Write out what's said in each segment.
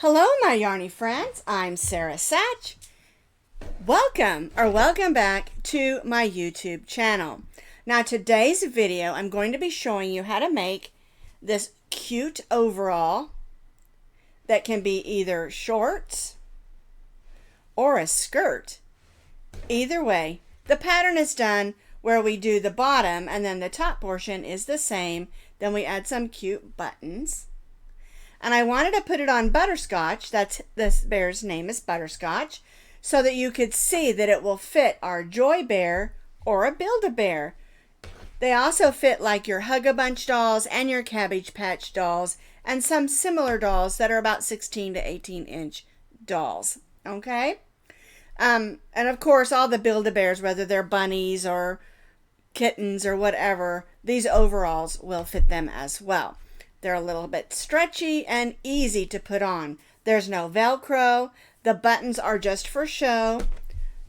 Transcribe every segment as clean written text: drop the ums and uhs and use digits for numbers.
Hello, my yarny friends. I'm Sara Sach. Welcome back to my YouTube channel. Now, today's video, I'm going to be showing you how to make this cute overall that can be either shorts or a skirt. Either way, the pattern is done where we do the bottom and then the top portion is the same. Then we add some cute buttons. And I wanted to put it on butterscotch. That's this bear's name is Butterscotch, so that you could see that it will fit our Joy Bear or a Build-A-Bear. They also fit like your Hug-A-Bunch dolls and your Cabbage Patch dolls and some similar dolls that are about 16 to 18 inch dolls. Okay? And of course, all the Build-A-Bears, whether they're bunnies or kittens or whatever, these overalls will fit them as well. They're a little bit stretchy and easy to put on. There's no Velcro. The buttons are just for show.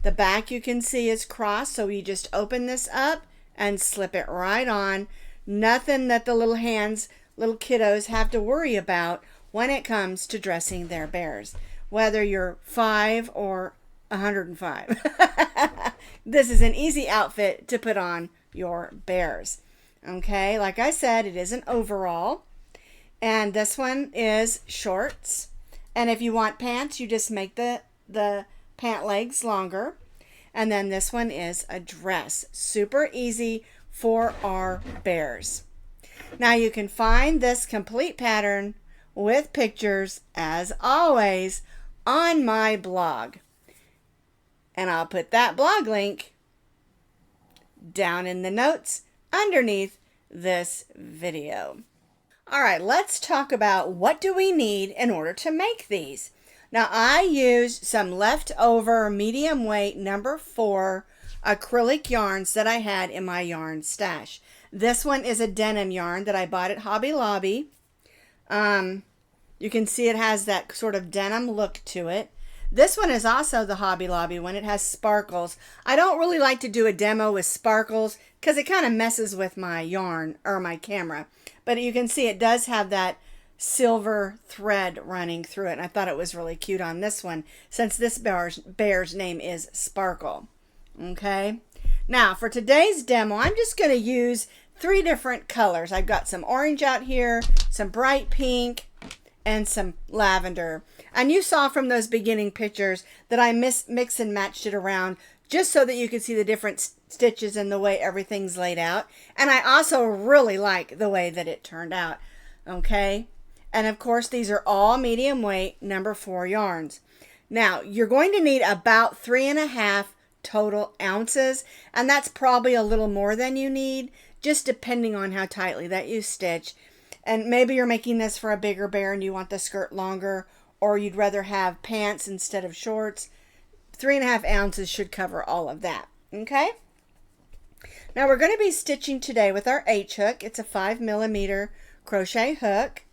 The back you can see is crossed, so you just open this up and slip it right on. Nothing that the little kiddos have to worry about when it comes to dressing their bears, whether you're 5 or 105. This is an easy outfit to put on your bears. Okay, like I said, it is an overall. And this one is shorts. And if you want pants, you just make the pant legs longer. And then this one is a dress. Super easy for our bears. Now you can find this complete pattern with pictures, as always, on my blog. And I'll put that blog link down in the notes underneath this video. All right, let's talk about what do we need in order to make these. Now, I used some leftover medium weight number 4 acrylic yarns that I had in my yarn stash. This one is a denim yarn that I bought at Hobby Lobby. You can see it has that sort of denim look to it. This one is also the Hobby Lobby one. It has sparkles. I don't really like to do a demo with sparkles because it kind of messes with my yarn or my camera. But you can see it does have that silver thread running through it. And I thought it was really cute on this one since this bear's name is Sparkle. Okay. Now for today's demo, I'm just going to use 3 different colors. I've got some orange out here, some bright pink, and some lavender. And you saw from those beginning pictures that I mix and matched it around just so that you could see the different stitches and the way everything's laid out. And I also really like the way that it turned out. Okay. And of course, these are all medium weight number 4 yarns. Now, you're going to need about 3.5 total ounces. And that's probably a little more than you need, just depending on how tightly that you stitch. And maybe you're making this for a bigger bear and you want the skirt longer, or you'd rather have pants instead of shorts. 3.5 ounces should cover all of that. Okay. Now we're going to be stitching today with our H hook. It's a 5mm crochet hook.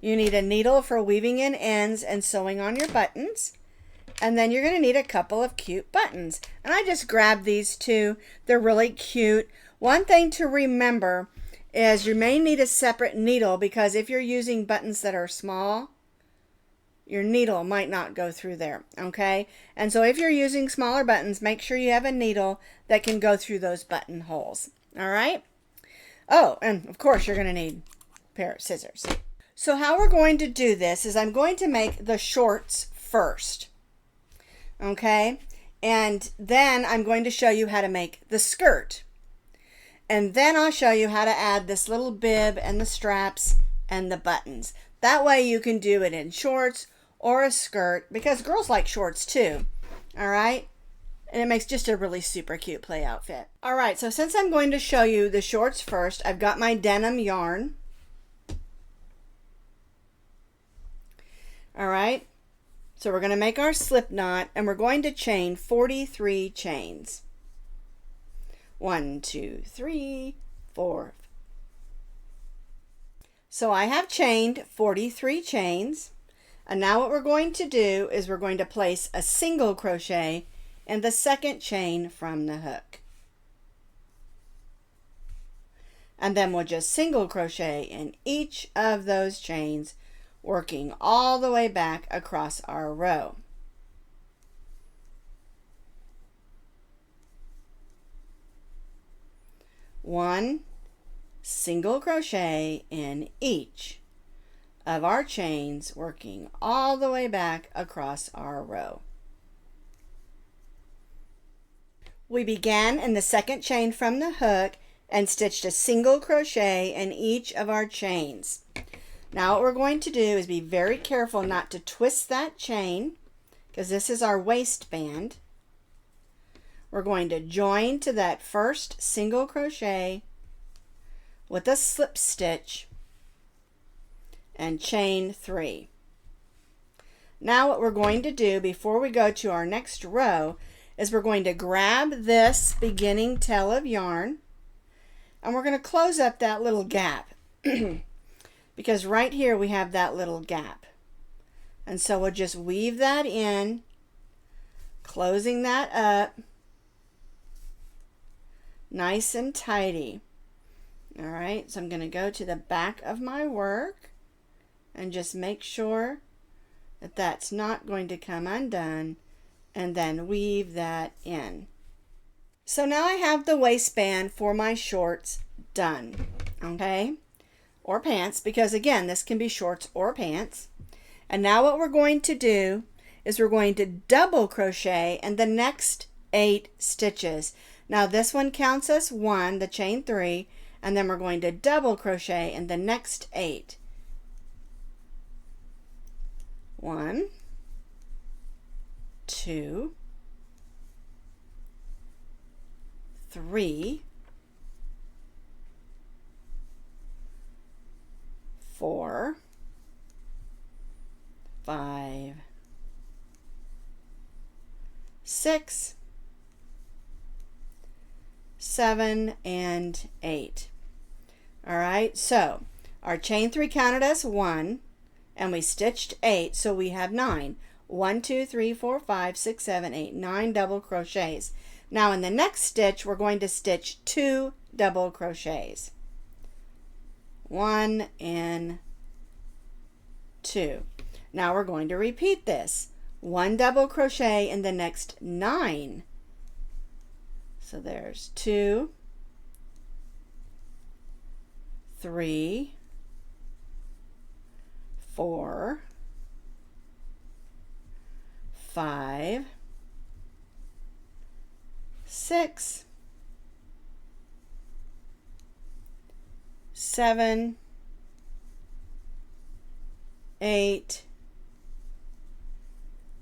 You need a needle for weaving in ends and sewing on your buttons. And then you're going to need a couple of cute buttons. And I just grabbed these 2. They're really cute. One thing to remember is you may need a separate needle because if you're using buttons that are small, your needle might not go through there, okay? And so if you're using smaller buttons, make sure you have a needle that can go through those button holes, all right? Oh, and of course you're going to need a pair of scissors. So how we're going to do this is I'm going to make the shorts first, okay? And then I'm going to show you how to make the skirt. And then I'll show you how to add this little bib and the straps and the buttons. That way you can do it in shorts or a skirt, because girls like shorts too, all right? And it makes just a really super cute play outfit. All right, so since I'm going to show you the shorts first, I've got my denim yarn. All right, so we're going to make our slip knot, and we're going to chain 43 chains. 1, 2, 3, 4. So I have chained 43 chains. And now what we're going to do is we're going to place a single crochet in the second chain from the hook. And then we'll just single crochet in each of those chains working all the way back across our row. One single crochet in each of our chains, working all the way back across our row. We began in the second chain from the hook and stitched a single crochet in each of our chains. Now what we're going to do is be very careful not to twist that chain, because this is our waistband. We're going to join to that first single crochet with a slip stitch and chain 3. Now what we're going to do before we go to our next row is we're going to grab this beginning tail of yarn and we're going to close up that little gap because right here we have that little gap, and so we'll just weave that in, closing that up nice and tidy. All right, so I'm going to go to the back of my work and just make sure that that's not going to come undone, and then weave that in. So now I have the waistband for my shorts done, okay, or pants, because again this can be shorts or pants. And now what we're going to do is we're going to double crochet in the next 8 stitches. Now this one counts as 1, the chain 3, and then we're going to double crochet in the next 8. 1, 2, 3, 4, 5, 6, 7, and 8. All right, so our chain 3 counted as 1, and we stitched 8, so we have 9. 1, 2, 3, 4, 5, 6, 7, 8, 9 double crochets. Now in the next stitch, we're going to stitch 2 double crochets. 1 and 2. Now we're going to repeat this. 1 double crochet in the next 9. So there's 2, 3, 4, 5, 6, 7, 8,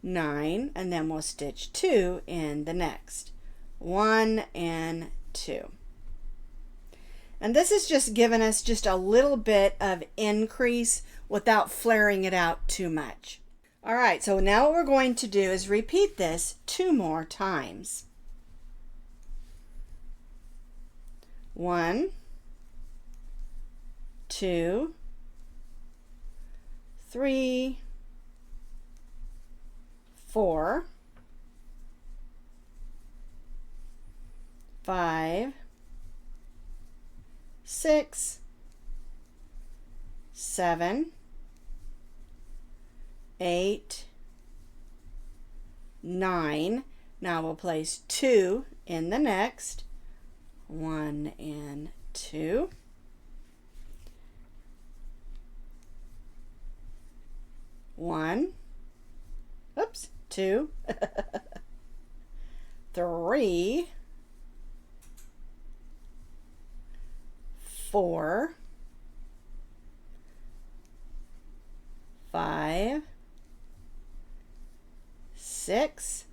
9, and then we'll stitch 2 in the next. 1 and 2. And this is just giving us just a little bit of increase without flaring it out too much. All right, so now what we're going to do is repeat this 2 more times. 1, 2, 3, 4, 5, 6, 7, 8, 9. Now we'll place 2 in the next. 1 and 2. 1. Oops, 2. 3. 4. 5. 6.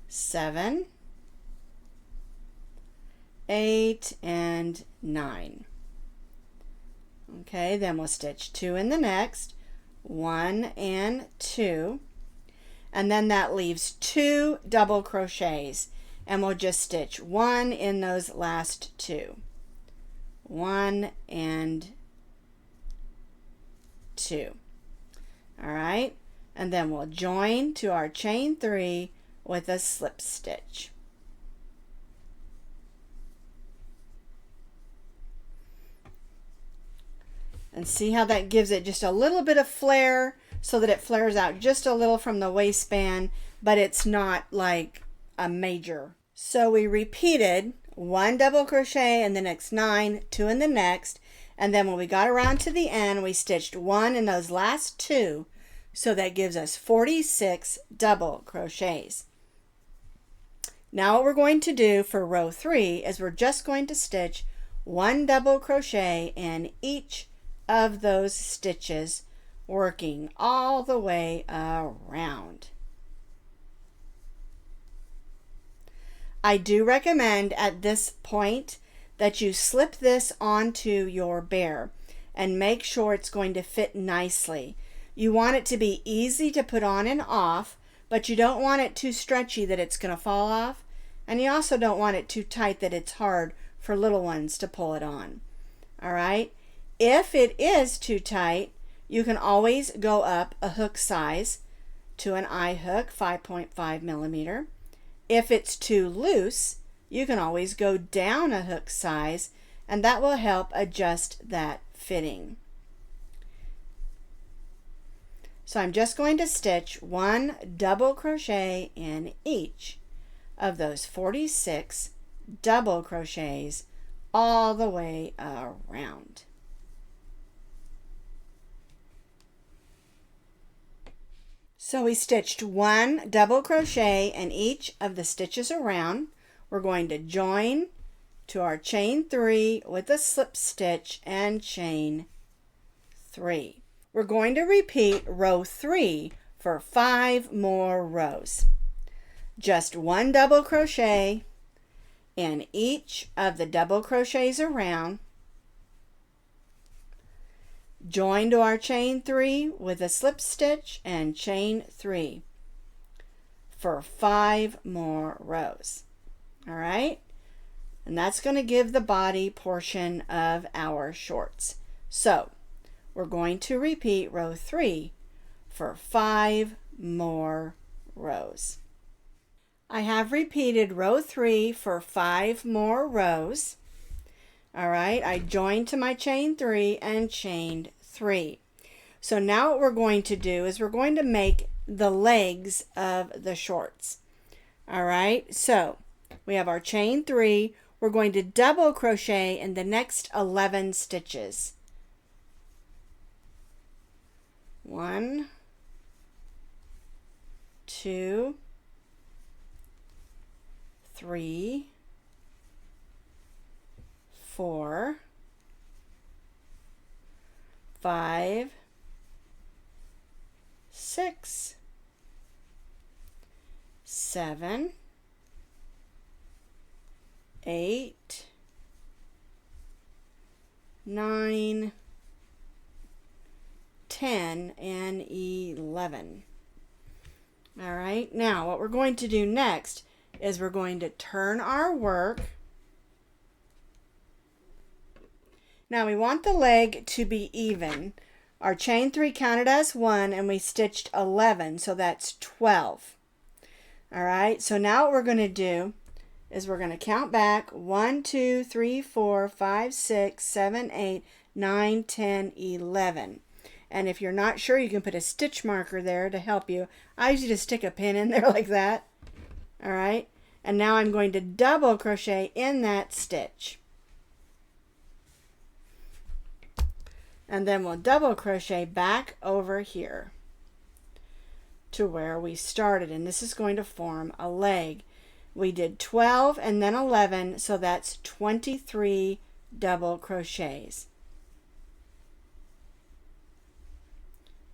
7. 8 and 9. Okay, then we'll stitch 2 in the next. 1 and 2. And then that leaves 2 double crochets. And we'll just stitch 1 in those last 2. 1 and 2. All right, and then we'll join to our chain 3 with a slip stitch. And see how that gives it just a little bit of flare, so that it flares out just a little from the waistband, but it's not like a major. So we repeated 1 double crochet in the next 9, 2 in the next, and then when we got around to the end, we stitched 1 in those last 2, so that gives us 46 double crochets. Now what we're going to do for row 3 is we're just going to stitch 1 double crochet in each of those stitches, working all the way around. I do recommend at this point that you slip this onto your bear and make sure it's going to fit nicely. You want it to be easy to put on and off, but you don't want it too stretchy that it's going to fall off, and you also don't want it too tight that it's hard for little ones to pull it on. All right? If it is too tight, you can always go up a hook size to an eye hook, 5.5 millimeter. If it's too loose, you can always go down a hook size, and that will help adjust that fitting. So I'm just going to stitch 1 double crochet in each of those 46 double crochets all the way around. So we stitched 1 double crochet in each of the stitches around. We're going to join to our chain 3 with a slip stitch and chain 3. We're going to repeat row 3 for 5 more rows. Just 1 double crochet in each of the double crochets around. Join to our chain 3 with a slip stitch and chain 3 for 5 more rows. All right? And that's going to give the body portion of our shorts. So we're going to repeat row 3 for 5 more rows. I have repeated row 3 for 5 more rows. All right, I joined to my chain 3 and chained 3. So now what we're going to do is we're going to make the legs of the shorts. All right, so we have our chain 3. We're going to double crochet in the next 11 stitches. 1, 2, 3, 4, 5, 6, 7, 8, 9, 10, and 11. All right, now what we're going to do next is we're going to turn our work. Now we want the leg to be even. Our chain 3 counted as 1 and we stitched 11, so that's 12. All right, so now what we're going to do is we're going to count back 1, 2, 3, 4, 5, 6, 7, 8, 9, 10, 11. And if you're not sure, you can put a stitch marker there to help you. I usually just stick a pin in there like that. All right, and now I'm going to double crochet in that stitch. And then we'll double crochet back over here to where we started, and this is going to form a leg. We did 12 and then 11, so that's 23 double crochets.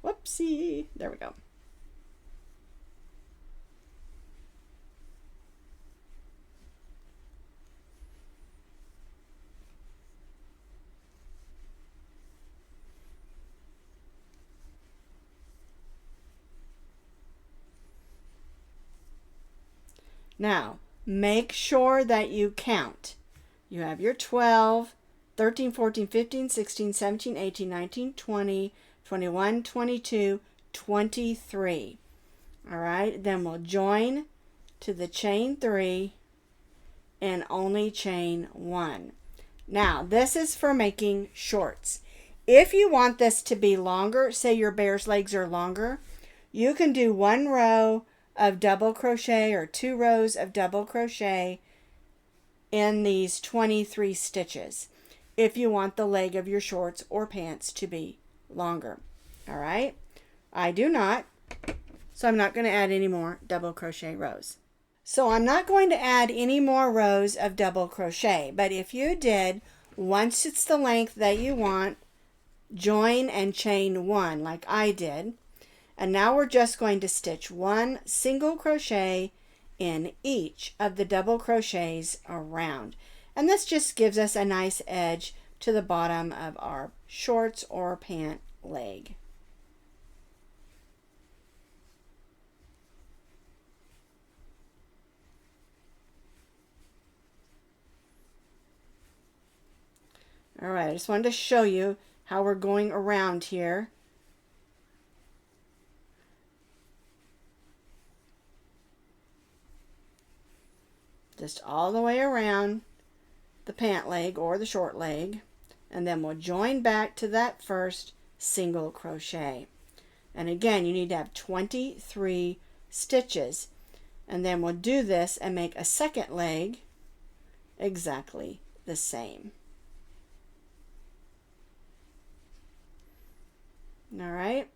Whoopsie, there we go. Now, make sure that you count. You have your 12, 13, 14, 15, 16, 17, 18, 19, 20, 21, 22, 23. All right, then we'll join to the chain 3 and only chain 1. Now, this is for making shorts. If you want this to be longer, say your bear's legs are longer, you can do 1 row of double crochet or 2 rows of double crochet in these 23 stitches if you want the leg of your shorts or pants to be longer. All right, I do not, so I'm not going to add any more double crochet rows. So I'm not going to add any more rows of double crochet, but if you did, once it's the length that you want, join and chain 1 like I did. And now we're just going to stitch 1 single crochet in each of the double crochets around. And this just gives us a nice edge to the bottom of our shorts or pant leg. All right, I just wanted to show you how we're going around here. Just all the way around the pant leg or the short leg, and then we'll join back to that first single crochet. And again, you need to have 23 stitches, and then we'll do this and make a second leg exactly the same. All right,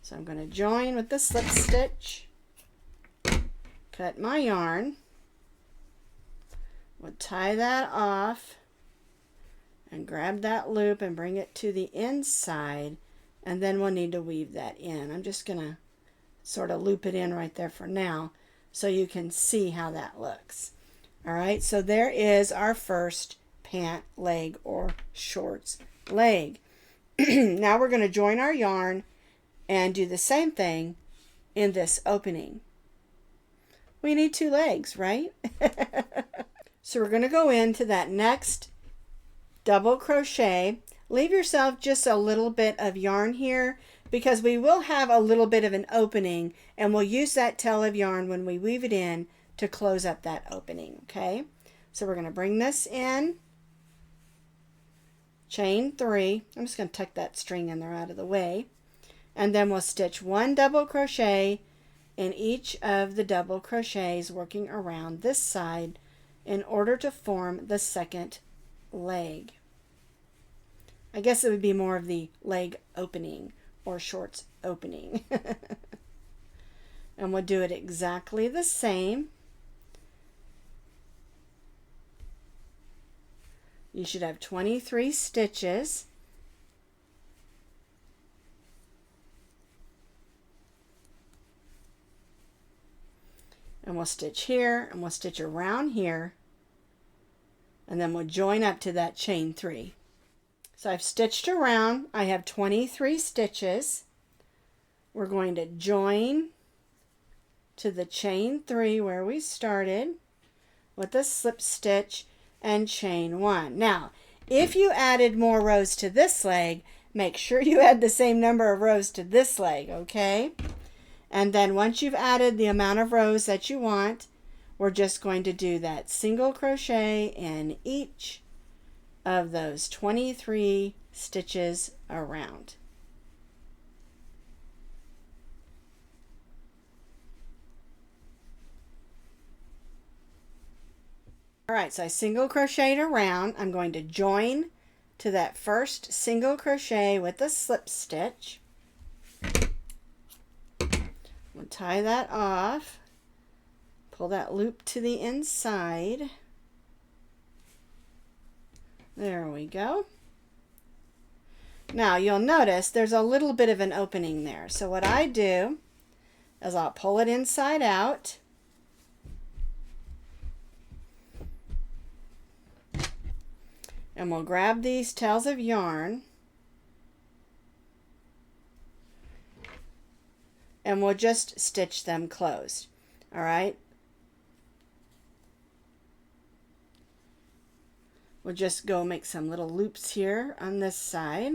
so I'm going to join with the slip stitch, cut my yarn, we'll tie that off and grab that loop and bring it to the inside, and then we'll need to weave that in. I'm just going to sort of loop it in right there for now so you can see how that looks. All right, so there is our first pant leg or shorts leg. Now we're going to join our yarn and do the same thing in this opening. We need 2 legs, right? So we're going to go into that next double crochet. Leave yourself just a little bit of yarn here because we will have a little bit of an opening, and we'll use that tail of yarn when we weave it in to close up that opening, okay? So we're going to bring this in, chain 3. I'm just going to tuck that string in there out of the way, and then we'll stitch 1 double crochet in each of the double crochets working around this side in order to form the second leg. I guess it would be more of the leg opening or shorts opening. And we'll do it exactly the same. You should have 23 stitches. And we'll stitch here, and we'll stitch around here, and then we'll join up to that chain 3. So I've stitched around. I have 23 stitches. We're going to join to the chain 3 where we started with a slip stitch and chain 1. Now, if you added more rows to this leg, make sure you add the same number of rows to this leg, okay? And then once you've added the amount of rows that you want, we're just going to do that single crochet in each of those 23 stitches around. All right, so I single crocheted around. I'm going to join to that first single crochet with a slip stitch. We'll tie that off, pull that loop to the inside. There we go. Now you'll notice there's a little bit of an opening there. So what I do is I'll pull it inside out. And we'll grab these tails of yarn and we'll just stitch them closed. All right. We'll just go make some little loops here on this side.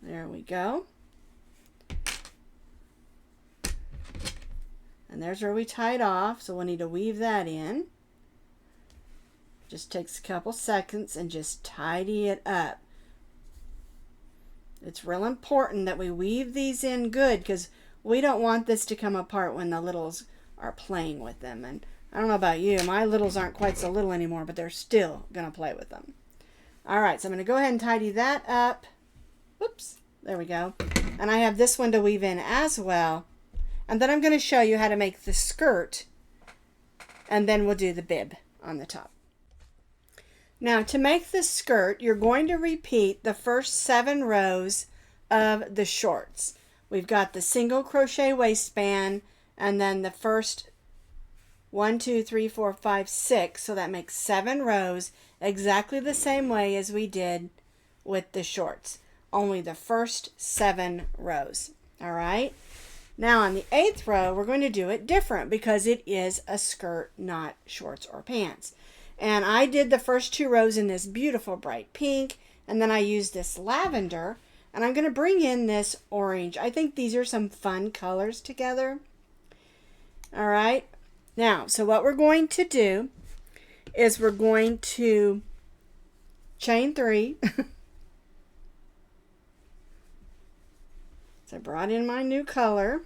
There we go. And there's where we tied off, so we'll need to weave that in. Just takes a couple seconds and just tidy it up. It's real important that we weave these in good because we don't want this to come apart when the littles are playing with them. And I don't know about you, my littles aren't quite so little anymore, but they're still going to play with them. All right, so I'm going to go ahead and tidy that up. Whoops, there we go. And I have this one to weave in as well. And then I'm going to show you how to make the skirt, and then we'll do the bib on the top. Now, to make the skirt, you're going to repeat the first 7 rows of the shorts. We've got the single crochet waistband, and then the first 1, 2, 3, 4, 5, 6, so that makes 7 rows, exactly the same way as we did with the shorts, only the first 7 rows. All right, now on the 8th row we're going to do it different because it is a skirt, not shorts or pants. And I did the first 2 rows in this beautiful bright pink, and then I used this lavender, and I'm going to bring in this orange. I think these are some fun colors together. All right, now, so what we're going to do is we're going to chain 3. So I brought in my new color.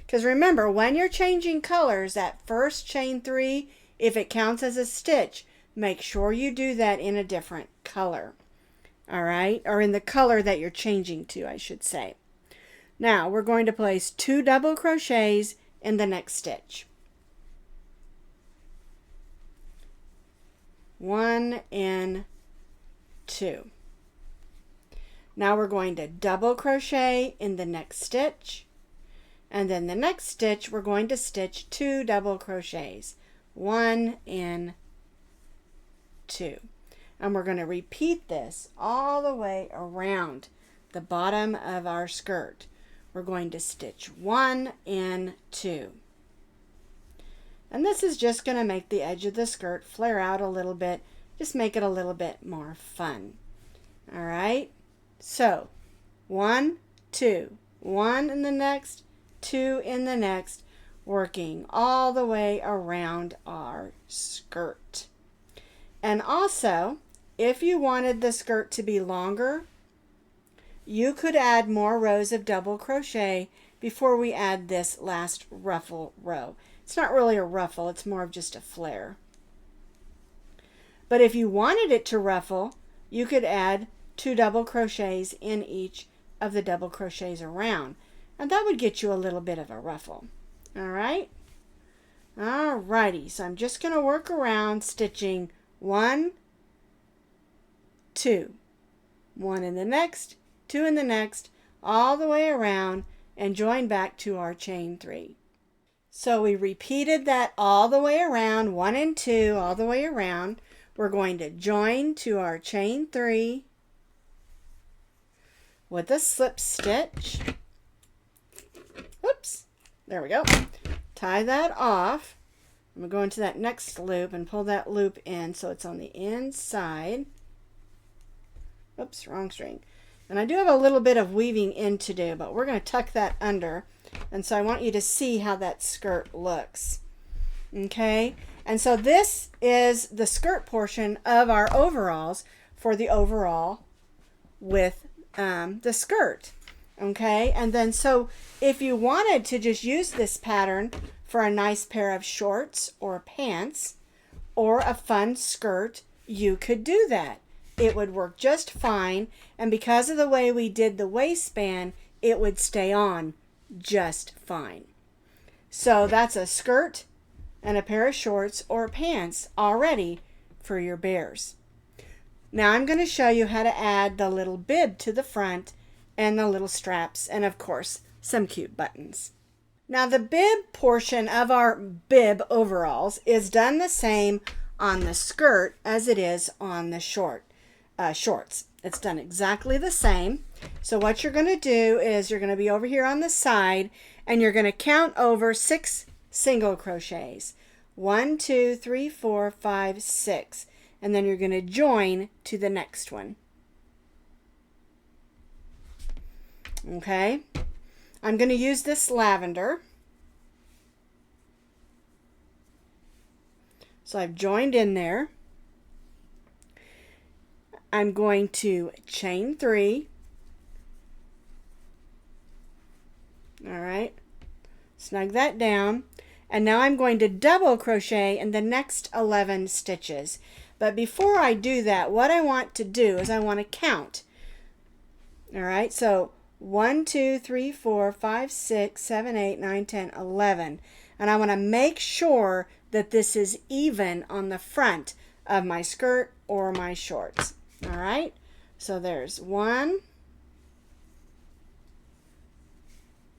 Because remember, when you're changing colors, that first chain 3, if it counts as a stitch, make sure you do that in a different color. All right, or in the color that you're changing to, I should say. Now, we're going to place 2 double crochets in the next stitch. 1 and 2. Now we're going to double crochet in the next stitch, and then the next stitch we're going to stitch 2 double crochets, 1 and 2, and we're going to repeat this all the way around the bottom of our skirt. We're going to stitch 1 and 2. And this is just going to make the edge of the skirt flare out a little bit, just make it a little bit more fun. All right, so 1, 2, 1 in the next, 2 in the next, working all the way around our skirt. And also, if you wanted the skirt to be longer, you could add more rows of double crochet before we add this last ruffle row. It's not really a ruffle, it's more of just a flare. But if you wanted it to ruffle, you could add 2 double crochets in each of the double crochets around, and that would get you a little bit of a ruffle. All right? All righty, so I'm just going to work around stitching 1, 2, 1 in the next, 2 in the next, all the way around, and join back to our chain 3. So we repeated that all the way around, 1 and 2, all the way around. We're going to join to our chain 3 with a slip stitch. Oops, there we go. Tie that off. I'm going to go into that next loop and pull that loop in so it's on the inside. Oops, wrong string. And I do have a little bit of weaving in to do, but we're going to tuck that under. And so I want you to see how that skirt looks. Okay, and so this is the skirt portion of our overalls for the overall with the skirt. Okay, and then so if you wanted to just use this pattern for a nice pair of shorts or pants or a fun skirt, you could do that. It would work just fine, and because of the way we did the waistband, it would stay on just fine. So that's a skirt and a pair of shorts or pants already for your bears. Now I'm going to show you how to add the little bib to the front and the little straps, and of course some cute buttons. Now the bib portion of our bib overalls is done the same on the skirt as it is on the shorts. It's done exactly the same. So what you're going to do is you're going to be over here on the side, and you're going to count over 6 single crochets. 1, 2, 3, 4, 5, 6. And then you're going to join to the next one. Okay, I'm going to use this lavender. So I've joined in there. I'm going to chain 3. All right, snug that down. And now I'm going to double crochet in the next 11 stitches. But before I do that, what I want to do is I want to count. All right, so 1, 2, 3, 4, 5, 6, 7, 8, 9, 10, 11. And I want to make sure that this is even on the front of my skirt or my shorts. All right, so there's 1,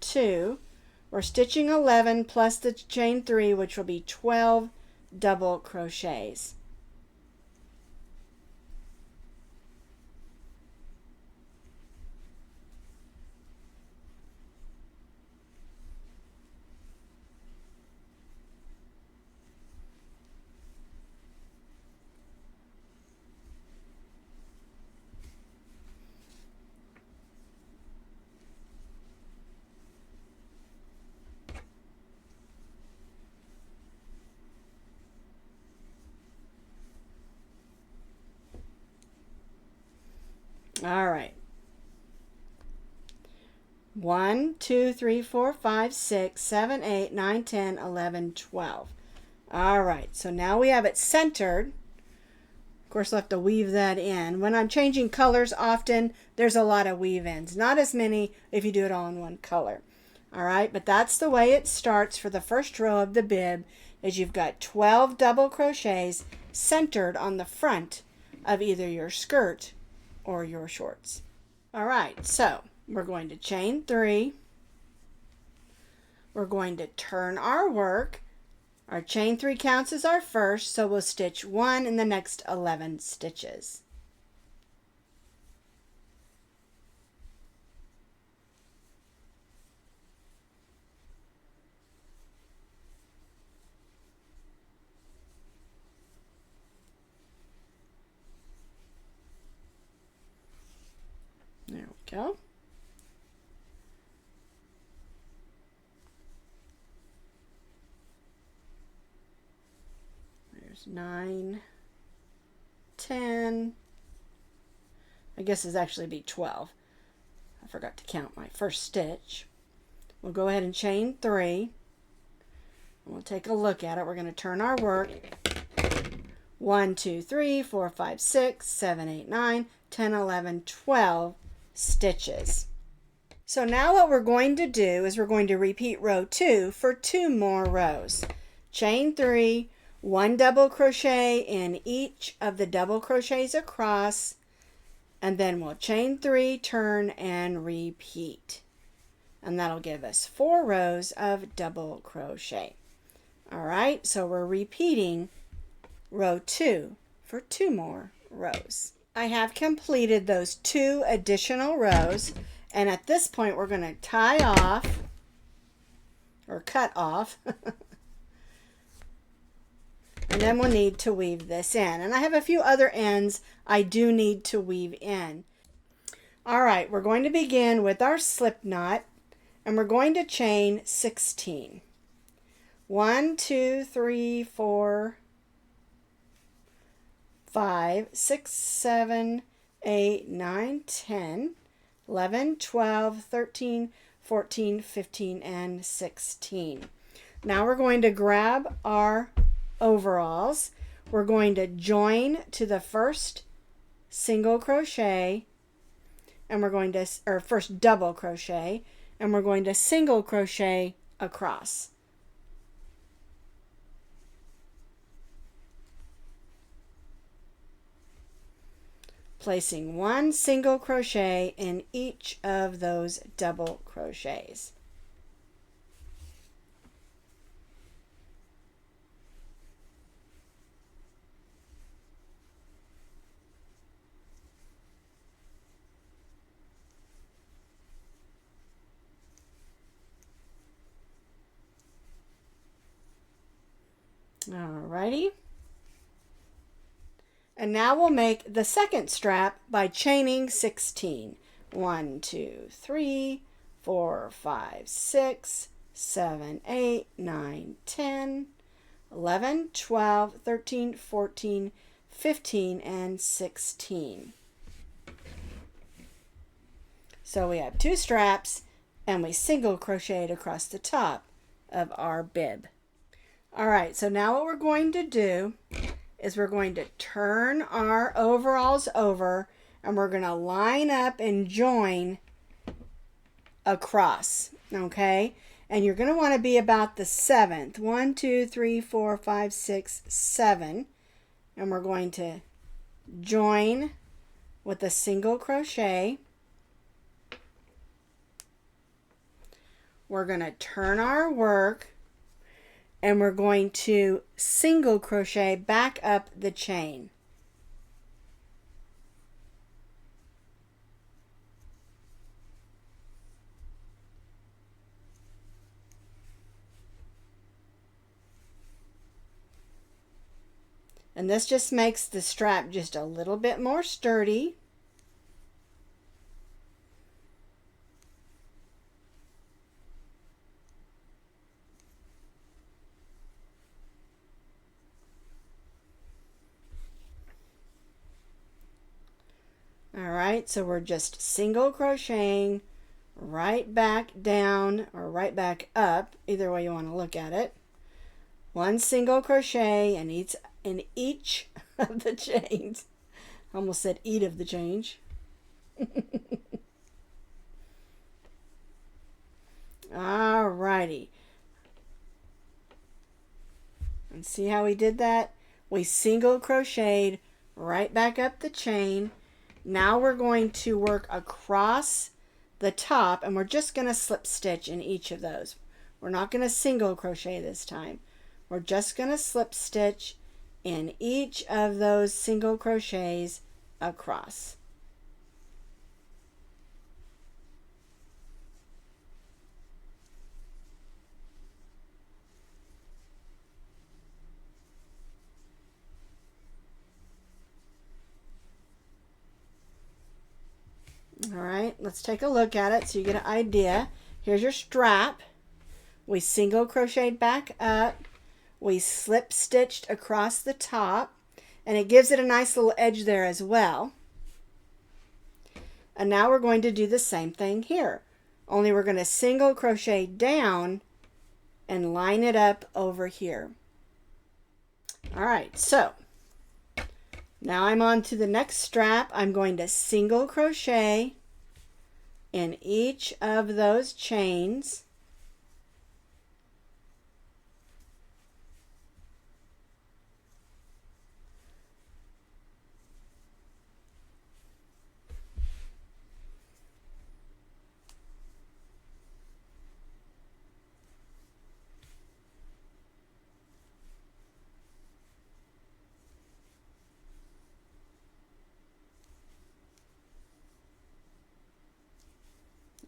2. We're stitching 11 plus the chain 3, which will be 12 double crochets. All right. 1, 2, 3, 4, 5, 6, 7, 8, 9, 10, 11, 12. All right, so now we have it centered. Of course, I'll have to weave that in. When I'm changing colors often, there's a lot of weave ins. Not as many if you do it all in one color. All right, but that's the way it starts for the first row of the bib, is you've got 12 double crochets centered on the front of either your skirt or your shorts. All right, so we're going to chain 3. We're going to turn our work. Our chain 3 counts as our first, so we'll stitch 1 in the next 11 stitches. There we go. There's 9, 10. I guess it's actually be 12. I forgot to count my first stitch. We'll go ahead and chain 3. And we'll take a look at it. We're going to turn our work. 1, 2, 3, 4, 5, 6, 7, 8, 9, 10, 11, 12 stitches. So now what we're going to do is we're going to repeat row 2 for 2 more rows. Chain 3, 1 double crochet in each of the double crochets across, and then we'll chain 3, turn, and repeat. And that'll give us 4 rows of double crochet. All right, so we're repeating row 2 for 2 more rows. I have completed those 2 additional rows, and at this point we're going to tie off or cut off and then we'll need to weave this in. And I have a few other ends I do need to weave in. All right, we're going to begin with our slip knot, and we're going to chain 16. 1, 2, 3, 4, 5, 6, 7, 8, 9, 10, 11, 12, 13, 14, 15, and 16. Now we're going to grab our overalls. We're going to join to the first single crochet, and we're going to, or first double crochet, and we're going to single crochet across. Placing 1 single crochet in each of those double crochets. Alrighty. And now we'll make the second strap by chaining 16. 1, 2, 3, 4, 5, 6, 7, 8, 9, 10, 11, 12, 13, 14, 15, and 16. So we have 2 straps and we single crocheted across the top of our bib. All right, so now what we're going to do is we're going to turn our overalls over and we're going to line up and join across, okay? And you're going to want to be about the 7th. 1, 2, 3, 4, 5, 6, 7. And we're going to join with a single crochet. We're going to turn our work and we're going to single crochet back up the chain. And this just makes the strap just a little bit more sturdy. All right, so we're just single crocheting right back down or right back up, either way you want to look at it. 1 single crochet in each of the chains. I almost said eat of the change. All righty. And see how we did that? We single crocheted right back up the chain. Now we're going to work across the top and we're just going to slip stitch in each of those. We're not going to single crochet this time. We're just going to slip stitch in each of those single crochets across. All right, let's take a look at it so you get an idea. Here's your strap. We single crocheted back up. We slip stitched across the top, and it gives it a nice little edge there as well. And now we're going to do the same thing here, only we're going to single crochet down and line it up over here. All right, so now I'm on to the next strap. I'm going to single crochet in each of those chains.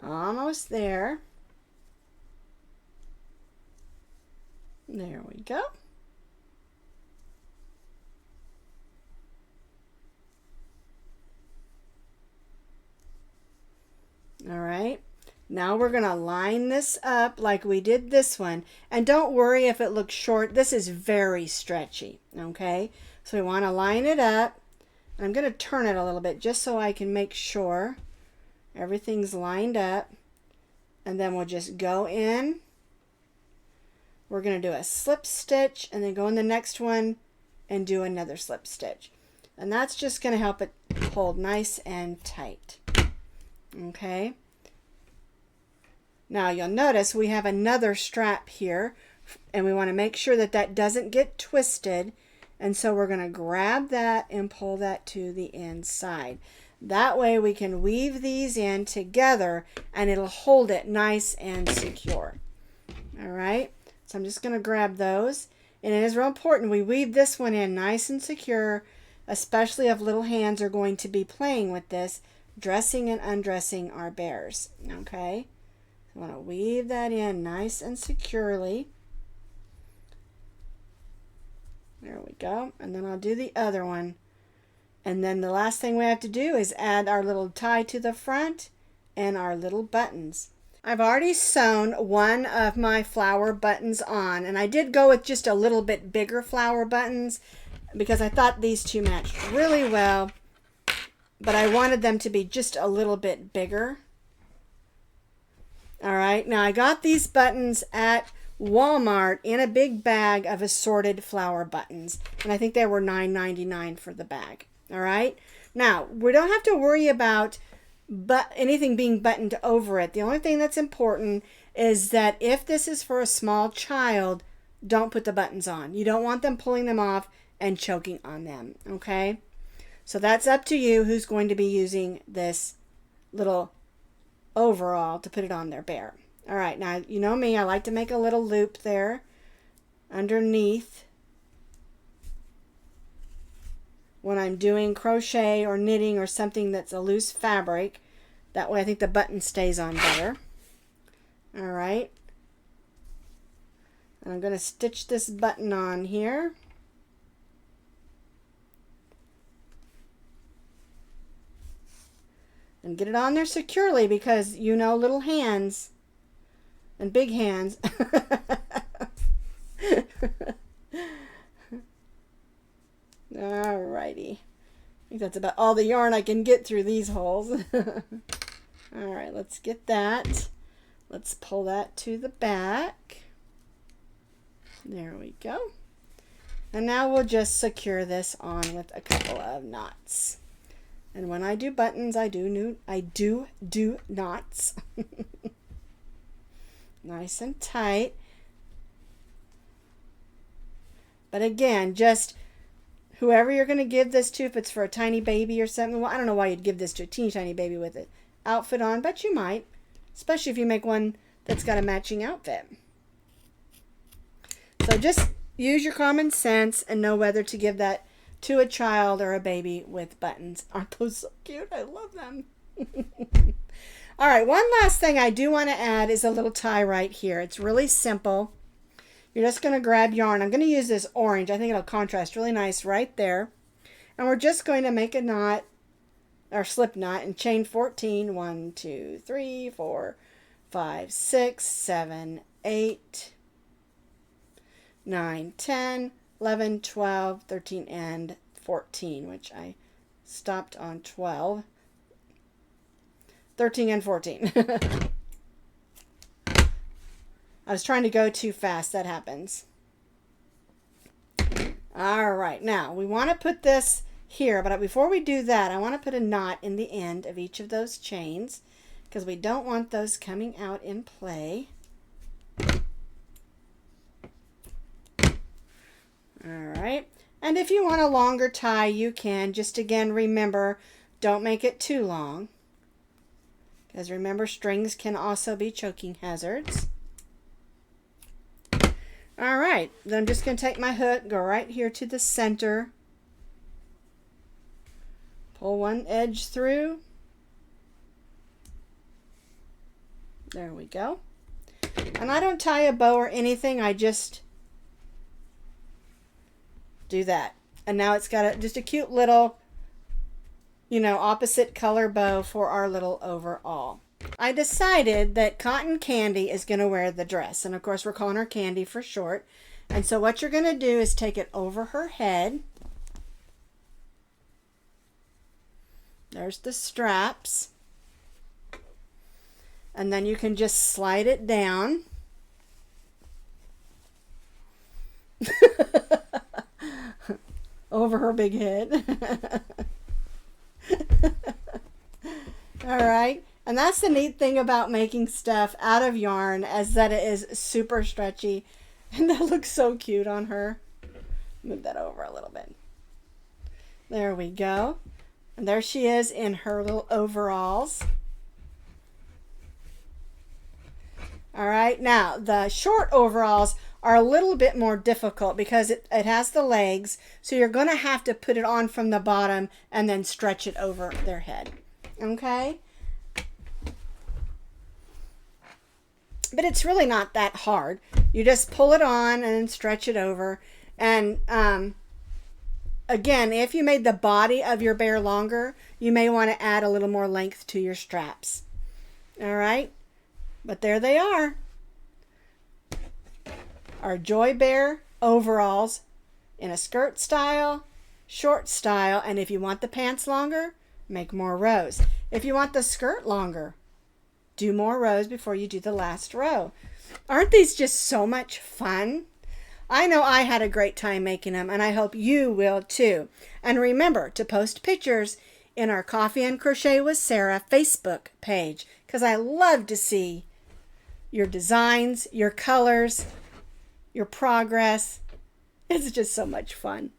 Almost there. There we go. All right. Now we're going to line this up like we did this one. And don't worry if it looks short. This is very stretchy. Okay. So we want to line it up. And I'm going to turn it a little bit just so I can make sure everything's lined up. And then we'll just go in. We're going to do a slip stitch and then go in the next one and do another slip stitch. And that's just going to help it hold nice and tight. Okay. Now you'll notice we have another strap here and we want to make sure that that doesn't get twisted. And so we're going to grab that and pull that to the inside. That way we can weave these in together and it'll hold it nice and secure. All right, so I'm just going to grab those. And it is real important we weave this one in nice and secure, especially if little hands are going to be playing with this, dressing and undressing our bears. Okay, so I want to weave that in nice and securely. There we go. And then I'll do the other one. And then the last thing we have to do is add our little tie to the front and our little buttons. I've already sewn one of my flower buttons on, and I did go with just a little bit bigger flower buttons because I thought these two matched really well, but I wanted them to be just a little bit bigger. All right, now I got these buttons at Walmart in a big bag of assorted flower buttons, and I think they were $9.99 for the bag. All right, now we don't have to worry about anything being buttoned over it. The only thing that's important is that if this is for a small child, don't put the buttons on. You don't want them pulling them off and choking on them. Okay, so that's up to you who's going to be using this little overall to put it on their bear. All right, now you know me, I like to make a little loop there underneath when I'm doing crochet or knitting or something that's a loose fabric. That way I think the button stays on better. All right, and I'm going to stitch this button on here. And get it on there securely, because you know little hands and big hands. Alrighty. I think that's about all the yarn I can get through these holes. Alright, let's get that. Let's pull that to the back. There we go. And now we'll just secure this on with a couple of knots. And when I do buttons, I do knots. Nice and tight. But again, just whoever you're going to give this to, if it's for a tiny baby or something, well, I don't know why you'd give this to a teeny tiny baby with an outfit on, but you might, especially if you make one that's got a matching outfit. So just use your common sense and know whether to give that to a child or a baby with buttons. Aren't those so cute? I love them. All right, one last thing I do want to add is a little tie right here. It's really simple. You're just going to grab yarn. I'm going to use this orange. I think it'll contrast really nice right there. And we're just going to make a knot, or slip knot, and chain 14. 1, 2, 3, 4, 5, 6, 7, 8, 9, 10, 11, 12, 13, and 14, which I stopped on 12. 13 and 14. I was trying to go too fast. That happens. All right, now we want to put this here, but before we do that, I want to put a knot in the end of each of those chains, because we don't want those coming out in play. All right, and if you want a longer tie, you can. Just again, remember, don't make it too long, because remember, strings can also be choking hazards. All right, then I'm just going to take my hook, go right here to the center, pull one edge through. There we go. And I don't tie a bow or anything, I just do that. And now it's got just a cute little, opposite color bow for our little overall. I decided that Cotton Candy is going to wear the dress. And of course, we're calling her Candy for short. And so what you're going to do is take it over her head. There's the straps. And then you can just slide it down. Over her big head. All right. And that's the neat thing about making stuff out of yarn, is that it is super stretchy. And that looks so cute on her. Move that over a little bit. There we go. And there she is in her little overalls. All right. Now, the short overalls are a little bit more difficult because it has the legs. So you're going to have to put it on from the bottom and then stretch it over their head. Okay? But it's really not that hard. You just pull it on and then stretch it over. And again, if you made the body of your bear longer, you may want to add a little more length to your straps. All right? But there they are. Our Joy Bear overalls in a skirt style, short style, and if you want the pants longer, make more rows. If you want the skirt longer, do more rows before you do the last row. Aren't these just so much fun? I know I had a great time making them, and I hope you will too. And remember to post pictures in our Coffee and Crochet with Sara Facebook page, because I love to see your designs, your colors, your progress. It's just so much fun.